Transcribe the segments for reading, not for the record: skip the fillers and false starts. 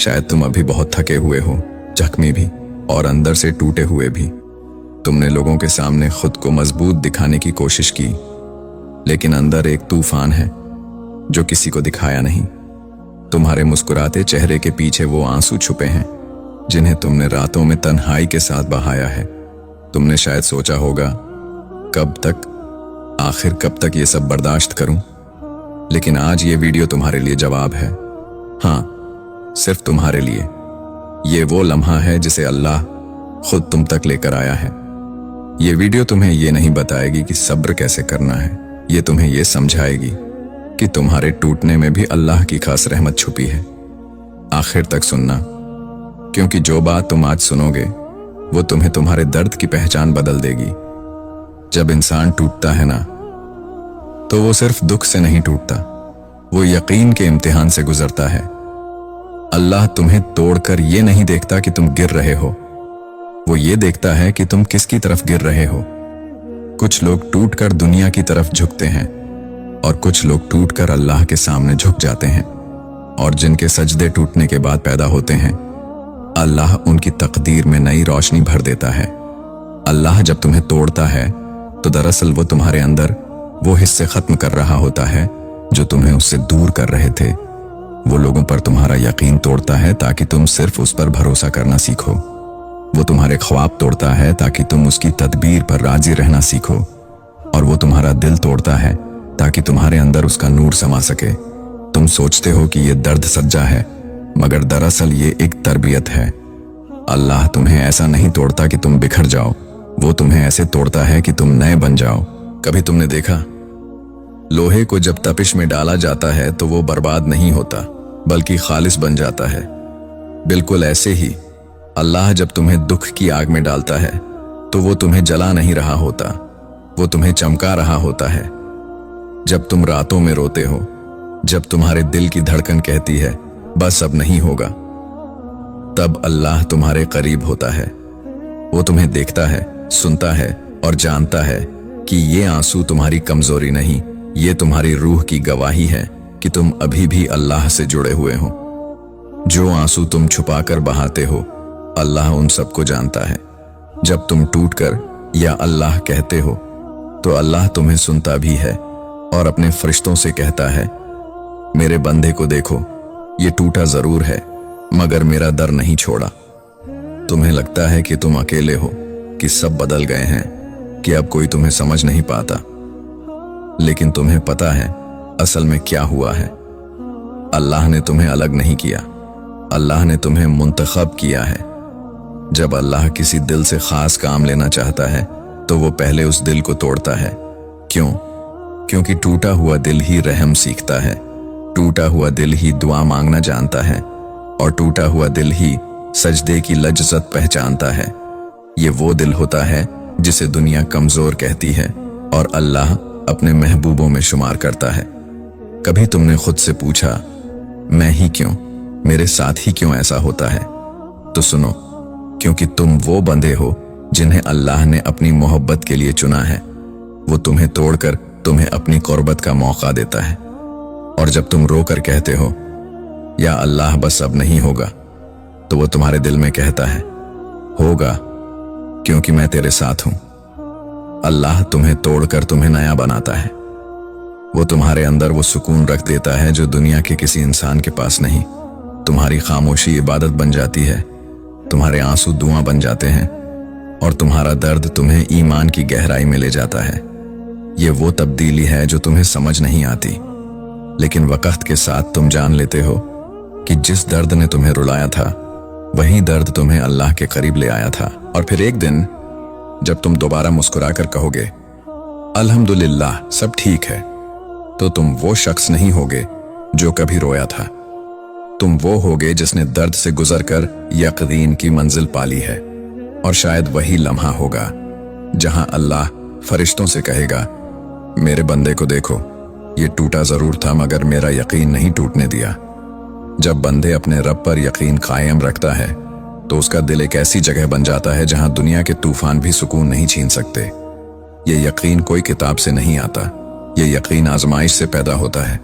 शायद तुम अभी बहुत थके हुए हो, जख्मी भी और अंदर से टूटे हुए भी। तुमने लोगों के सामने खुद को मजबूत दिखाने की कोशिश की, लेकिन अंदर एक तूफान है जो किसी को दिखाया नहीं। तुम्हारे मुस्कुराते चेहरे के पीछे वो आंसू छुपे हैं जिन्हें तुमने रातों में तन्हाई के साथ बहाया है। तुमने शायद सोचा होगा, कब तक, आखिर कब तक ये सब बर्दाश्त करूं? लेकिन आज ये वीडियो तुम्हारे लिए जवाब है। हाँ, सिर्फ तुम्हारे लिए। ये वो लम्हा है जिसे अल्लाह खुद तुम तक लेकर आया है। ये वीडियो तुम्हें ये नहीं बताएगी कि सब्र कैसे करना है, ये तुम्हें ये समझाएगी कि तुम्हारे टूटने में भी अल्लाह की खास रहमत छुपी है। आखिर तक सुनना, क्योंकि जो बात तुम आज सुनोगे वो तुम्हें तुम्हारे दर्द की पहचान बदल देगी। जब इंसान टूटता है ना, तो वो सिर्फ दुख से नहीं टूटता, वो यकीन के इम्तिहान से गुजरता है। अल्लाह तुम्हें तोड़कर ये नहीं देखता कि तुम गिर रहे हो, वो ये देखता है कि तुम किसकी तरफ गिर रहे हो। कुछ लोग टूटकर दुनिया की तरफ झुकते हैं और कुछ लोग टूटकर अल्लाह के सामने झुक जाते हैं, और जिनके सजदे टूटने के बाद पैदा होते हैं, अल्लाह उनकी तकदीर में नई रोशनी भर देता है। अल्लाह जब तुम्हें तोड़ता है तो दरअसल वो तुम्हारे अंदर वो हिस्से खत्म कर रहा होता है जो तुम्हें उससे दूर कर रहे थे। वो लोगों पर तुम्हारा यकीन तोड़ता है ताकि तुम सिर्फ उस पर भरोसा करना सीखो। वो तुम्हारे ख्वाब तोड़ता है ताकि तुम उसकी तदबीर पर राजी रहना सीखो। और वो तुम्हारा दिल तोड़ता है ताकि तुम्हारे अंदर उसका नूर समा सके। तुम सोचते हो कि ये दर्द सज्जा है, मगर दरअसल ये एक तरबियत है। अल्लाह तुम्हें ऐसा नहीं तोड़ता कि तुम बिखर जाओ, वो तुम्हें ऐसे तोड़ता है कि तुम नए बन जाओ। कभी तुमने देखा, लोहे को जब तपिश में डाला जाता है तो वो बर्बाद नहीं होता, बल्कि खालिस बन जाता है। बिल्कुल ऐसे ही अल्लाह जब तुम्हें दुख की आग में डालता है तो वो तुम्हें जला नहीं रहा होता, वो तुम्हें चमका रहा होता है। जब तुम रातों में रोते हो, जब तुम्हारे दिल की धड़कन कहती है बस अब नहीं होगा, तब अल्लाह तुम्हारे करीब होता है। वो तुम्हें देखता है, सुनता है और जानता है कि ये आंसू तुम्हारी कमजोरी नहीं, ये तुम्हारी रूह की गवाही है कि तुम अभी भी अल्लाह से जुड़े हुए हो। जो आंसू तुम छुपाकर बहाते हो, अल्लाह उन सबको जानता है। जब तुम टूटकर या अल्लाह कहते हो तो अल्लाह तुम्हें सुनता भी है और अपने फरिश्तों से कहता है, मेरे बंदे को देखो, ये टूटा जरूर है मगर मेरा दर नहीं छोड़ा। तुम्हें लगता है कि तुम अकेले हो, कि सब बदल गए हैं, कि अब कोई तुम्हें समझ नहीं पाता, लेकिन तुम्हें पता है असल में क्या हुआ है। अल्लाह ने तुम्हें अलग नहीं किया, अल्लाह ने तुम्हें मुंतखब किया है। जब अल्लाह किसी दिल से खास काम लेना चाहता है तो वो पहले उस दिल को तोड़ता है। क्यों? क्योंकि टूटा हुआ दिल ही रहम सीखता है, टूटा हुआ दिल ही दुआ मांगना जानता है, और टूटा हुआ दिल ही सजदे की लज्जत पहचानता है। ये वो दिल होता है जिसे दुनिया कमजोर कहती है और अल्लाह अपने महबूबों में शुमार करता है। कभी तुमने खुद से पूछा, मैं ही क्यों, मेरे साथ ही क्यों ऐसा होता है? तो सुनो, क्योंकि तुम वो बंदे हो जिन्हें अल्लाह ने अपनी मोहब्बत के लिए चुना है। वो तुम्हें तोड़कर तुम्हें अपनी कुर्बत का मौका देता है। और जब तुम रोकर कहते हो, या अल्लाह बस अब नहीं होगा, तो वो तुम्हारे दिल में कहता है, होगा, क्योंकि मैं तेरे साथ हूं। अल्लाह तुम्हें तोड़कर तुम्हें नया बनाता है। वो तुम्हारे अंदर वो सुकून रख देता है जो दुनिया के किसी इंसान के पास नहीं। तुम्हारी खामोशी इबादत बन जाती है, तुम्हारे आंसू दुआ बन जाते हैं, और तुम्हारा दर्द तुम्हें ईमान की गहराई में ले जाता है। ये वो तब्दीली है जो तुम्हें समझ नहीं आती, लेकिन वक्त के साथ तुम जान लेते हो कि जिस दर्द ने तुम्हें रुलाया था, वही दर्द तुम्हें अल्लाह के करीब ले आया था। और फिर एक दिन जब तुम दोबारा मुस्कुराकर कहोगे, अल्हम्दुलिल्लाह सब ठीक है, तो तुम वो शख्स नहीं होगे जो कभी रोया था। तुम वो होगे जिसने दर्द से गुजरकर यकीन की मंजिल पाली है। और शायद वही लम्हा होगा जहां अल्लाह फरिश्तों से कहेगा, मेरे बंदे को देखो, ये टूटा जरूर था मगर मेरा यकीन नहीं टूटने दिया। जब बंदे अपने रब पर यकीन कायम रखता है तो उसका दिल एक ऐसी जगह बन जाता है जहां दुनिया के तूफान भी सुकून नहीं छीन सकते। ये यकीन कोई किताब से नहीं आता, ये यकीन आजमाइश से पैदा होता है।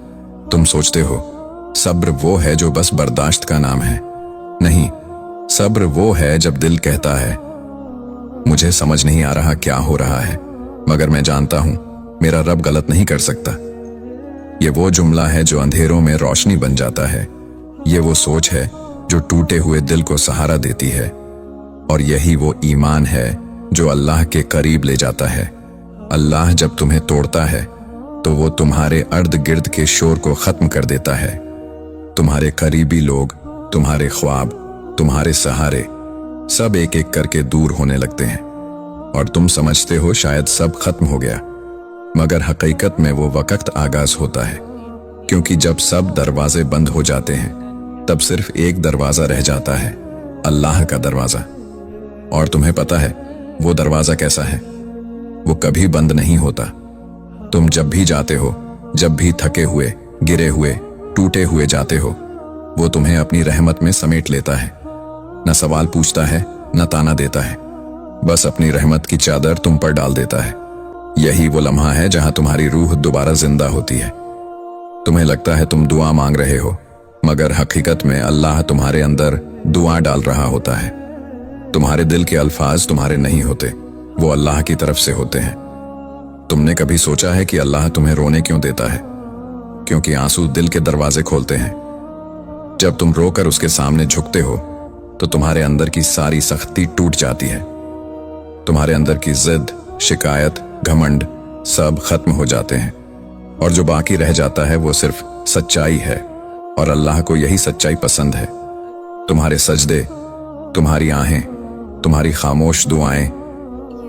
तुम सोचते हो सब्र वो है जो बस बर्दाश्त का नाम है, नहीं, सब्र वो है जब दिल कहता है मुझे समझ नहीं आ रहा क्या हो रहा है, मगर मैं जानता हूं मेरा रब गलत नहीं कर सकता। ये वो जुमला है जो अंधेरों में रोशनी बन जाता है। ये वो सोच है जो टूटे हुए दिल को सहारा देती है। और यही वो ईमान है जो अल्लाह के करीब ले जाता है। अल्लाह जब तुम्हें तोड़ता है तो वो तुम्हारे अर्द गिर्द के शोर को खत्म कर देता है। तुम्हारे करीबी लोग, तुम्हारे ख्वाब, तुम्हारे सहारे सब एक एक करके दूर होने लगते हैं और तुम समझते हो शायद सब खत्म हो गया, मगर हकीकत में वो वक्त आगाज होता है। क्योंकि जब सब दरवाजे बंद हो जाते हैं तब सिर्फ एक दरवाजा रह जाता है, अल्लाह का दरवाजा। और तुम्हें पता है वो दरवाजा कैसा है? वो कभी बंद नहीं होता। तुम जब भी जाते हो, जब भी थके हुए, गिरे हुए, टूटे हुए जाते हो, वो तुम्हें अपनी रहमत में समेट लेता है। न सवाल पूछता है, न ताना देता है, बस अपनी रहमत की चादर तुम पर डाल देता है। यही वो लम्हा है जहां तुम्हारी रूह दोबारा जिंदा होती है। तुम्हें लगता है तुम दुआ मांग रहे हो, मगर हकीकत में अल्लाह तुम्हारे अंदर दुआ डाल रहा होता है। तुम्हारे दिल के अल्फाज तुम्हारे नहीं होते, वो अल्लाह की तरफ से होते हैं। तुमने कभी सोचा है कि अल्लाह तुम्हें रोने क्यों देता है? क्योंकि आंसू दिल के दरवाजे खोलते हैं। जब तुम रोकर उसके सामने झुकते हो तो तुम्हारे अंदर की सारी सख्ती टूट जाती है। तुम्हारे अंदर की जिद, शिकायत, घमंड सब खत्म हो जाते हैं और जो बाकी रह जाता है वो सिर्फ सच्चाई है। और अल्लाह को यही सच्चाई पसंद है। तुम्हारे सजदे, तुम्हारी आहें, तुम्हारी खामोश दुआएं,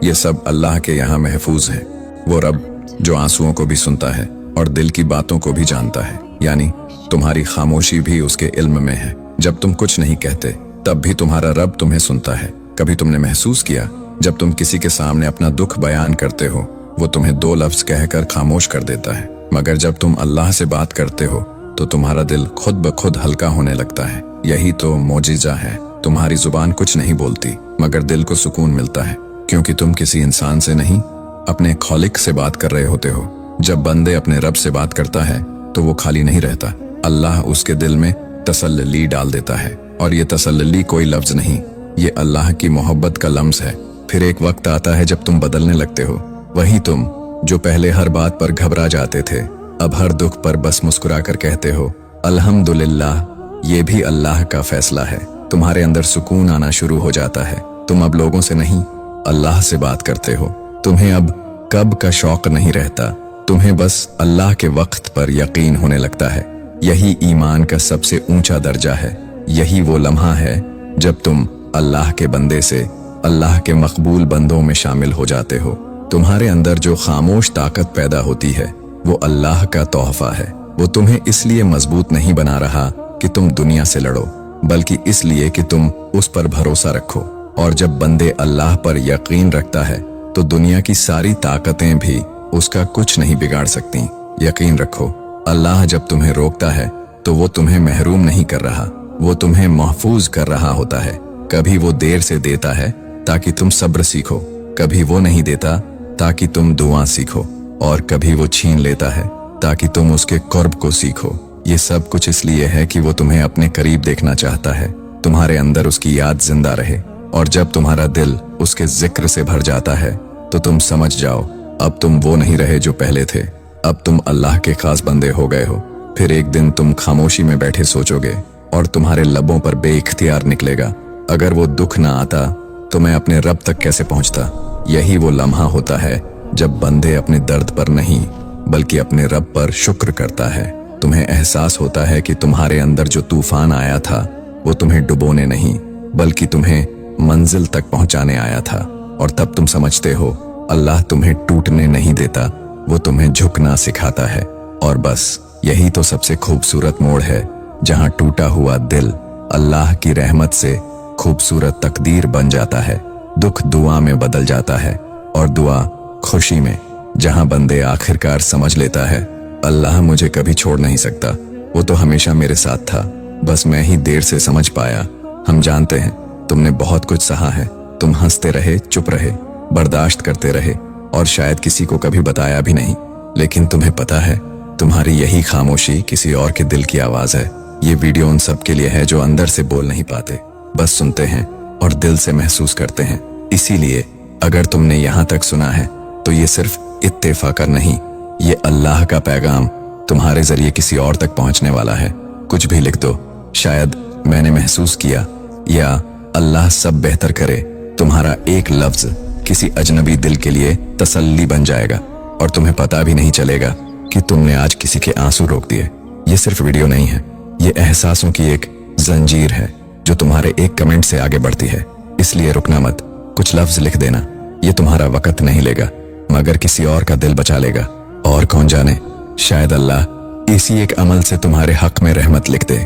ये सब अल्लाह के यहाँ महफूज हैं। वो रब जो आंसुओं को भी सुनता है और दिल की बातों को भी जानता है, यानी तुम्हारी खामोशी भी उसके इल्म में है। जब तुम कुछ नहीं कहते तब भी तुम्हारा रब तुम्हें सुनता है। कभी तुमने महसूस किया जब तुम किसी के सामने अपना दुख बयान करते हो, वो तुम्हें 2 लफ्ज कहकर खामोश कर देता है, मगर जब तुम अल्लाह से बात करते हो तो तुम्हारा दिल खुद ब खुद हल्का होने लगता है। यही तो मोजिजा है। तुम्हारी जुबान कुछ नहीं बोलती, मगर दिल को सुकून मिलता है, क्योंकि तुम किसी इंसान से नहीं, अपने खौलिक से बात कर रहे होते हो। जब बंदे अपने रब से बात करता है तो वो खाली नहीं रहता। अल्लाह उसके दिल में तसल्ली डाल देता है, और ये तसल्ली कोई लफ्ज नहीं, ये अल्लाह की मोहब्बत का लम्स है। फिर एक वक्त आता है जब तुम बदलने लगते हो। वही तुम जो पहले हर बात पर घबरा जाते थे, अब हर दुख पर बस मुस्कुराकर कहते हो अल्हम्दुलिल्लाह, ये भी अल्लाह का फैसला है। तुम्हारे अंदर सुकून आना शुरू हो जाता है। तुम अब लोगों से नहीं, अल्लाह से बात करते हो। तुम्हें अब कब का शौक नहीं रहता, तुम्हें बस अल्लाह के वक्त पर यकीन होने लगता है। यही ईमान का सबसे ऊंचा दर्जा है। यही वो लम्हा है जब तुम अल्लाह के बंदे से अल्लाह के मकबूल बंदों में शामिल हो जाते हो। तुम्हारे अंदर जो खामोश ताकत पैदा होती है वो अल्लाह का तोहफा है। वो तुम्हें इसलिए मजबूत नहीं बना रहा कि तुम दुनिया से लड़ो, बल्कि इसलिए कि तुम उस पर भरोसा रखो। और जब बंदे अल्लाह पर यकीन रखता है तो दुनिया की सारी ताकतें भी उसका कुछ नहीं बिगाड़ सकती। यकीन रखो, अल्लाह जब तुम्हें रोकता है तो वो तुम्हें महरूम नहीं कर रहा, वो तुम्हें महफूज कर रहा होता है। कभी वो देर से देता है ताकि तुम सब्र सीखो, कभी वो नहीं देता ताकि तुम दुआ सीखो, और कभी वो छीन लेता है ताकि तुम उसके कुर्ब को सीखो। ये सब कुछ इसलिए है कि वो तुम्हें अपने करीब देखना चाहता है, तुम्हारे अंदर उसकी याद जिंदा रहे। और जब तुम्हारा दिल उसके जिक्र से भर जाता है तो तुम समझ जाओ अब तुम वो नहीं रहे जो पहले थे, अब तुम अल्लाह के खास बंदे हो गए हो। फिर एक दिन तुम खामोशी में बैठे सोचोगे और तुम्हारे लबों पर बेइख्तियार निकलेगा, अगर वो दुख ना आता तो मैं अपने रब तक कैसे पहुंचता। यही वो लम्हा होता है जब बंदे अपने दर्द पर नहीं बल्कि अपने रब पर शुक्र करता है। तुम्हें एहसास होता है कि तुम्हारे अंदर जो तूफान आया था वो तुम्हें डुबोने नहीं बल्कि तुम्हें मंजिल तक पहुंचाने आया था। और तब तुम समझते हो अल्लाह तुम्हें टूटने नहीं देता, वो तुम्हें झुकना सिखाता है। और बस यही तो सबसे खूबसूरत मोड़ है जहां टूटा हुआ दिल अल्लाह की रहमत से खूबसूरत तकदीर बन जाता है। दुख दुआ में बदल जाता है और दुआ खुशी में, जहां बंदे आखिरकार समझ लेता है अल्लाह मुझे कभी छोड़ नहीं सकता, वो तो हमेशा मेरे साथ था, बस मैं ही देर से समझ पाया। हम जानते हैं तुमने बहुत कुछ सहा है, तुम हंसते रहे, चुप रहे, बर्दाश्त करते रहे और शायद किसी को कभी बताया भी नहीं, लेकिन तुम्हें पता है तुम्हारी यही खामोशी किसी और के दिल की आवाज है। ये वीडियो उन सब के लिए है जो अंदर से बोल नहीं पाते, बस सुनते हैं और दिल से महसूस करते हैं। इसीलिए अगर तुमने यहाँ तक सुना है तो ये सिर्फ इत्तेफाकर नहीं, ये अल्लाह का पैगाम तुम्हारे जरिए किसी और तक पहुंचने वाला है। कुछ भी लिख दो, शायद मैंने महसूस किया या अल्लाह सब बेहतर करे, तुम्हारा एक लफ्ज किसी अजनबी दिल के लिए तसल्ली बन जाएगा और तुम्हें पता भी नहीं चलेगा कि तुमने आज किसी के आंसू रोक दिए। ये सिर्फ वीडियो नहीं है, ये एहसासों की एक जंजीर है जो तुम्हारे एक कमेंट से आगे बढ़ती है। इसलिए रुकना मत, कुछ लफ्ज लिख देना। ये तुम्हारा वक्त नहीं लेगा मगर किसी और का दिल बचा लेगा। और कौन जाने, शायद अल्लाह इसी एक अमल से तुम्हारे हक में रहमत लिख दे।